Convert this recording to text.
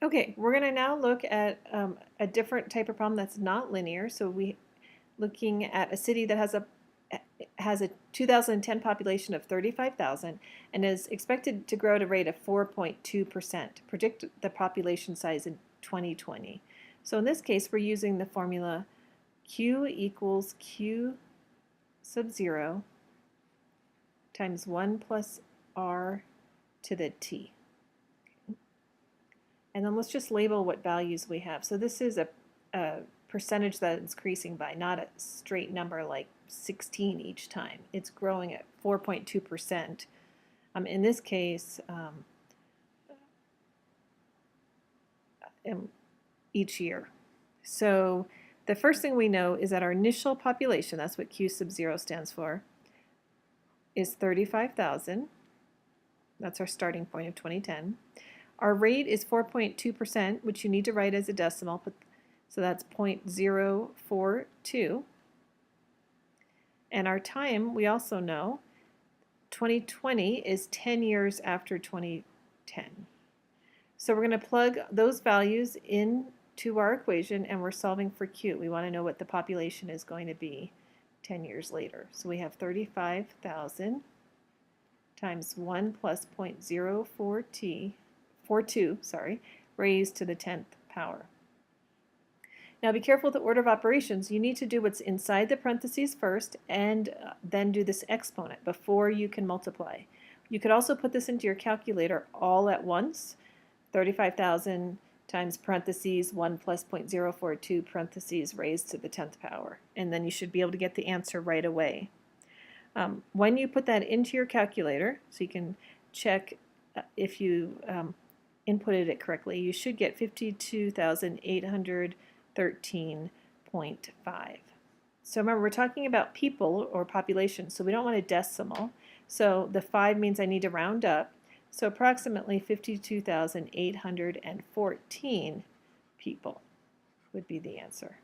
Okay, we're going to now look at a different type of problem that's not linear. So we looking at a city that has a 2010 population of 35,000 and is expected to grow at a rate of 4.2%. Predict the population size in 2020. So in this case, we're using the formula Q equals Q sub 0 times 1 plus R to the T. And then let's just label what values we have. So this is a percentage that it's increasing by, not a straight number like 16 each time. It's growing at 4.2%. In this case, each year. So the first thing we know is that our initial population, that's what Q sub 0 stands for, is 35,000. That's our starting point of 2010. Our rate is 4.2%, which you need to write as a decimal, so that's 0.042. And our time, we also know, 2020 is 10 years after 2010. So we're going to plug those values into our equation, and we're solving for Q. We want to know what the population is going to be 10 years later. So we have 35,000 times 1 plus 0.042, raised to the 10th power. Now be careful with the order of operations. You need to do what's inside the parentheses first and then do this exponent before you can multiply. You could also put this into your calculator all at once. 35,000 times parentheses 1 plus 0.042 parentheses raised to the 10th power. And then you should be able to get the answer right away. When you put that into your calculator, so you can check if you inputted it correctly, you should get 52,813.5. So remember, we're talking about people or population, so we don't want a decimal. So the 5 means I need to round up. So approximately 52,814 people would be the answer.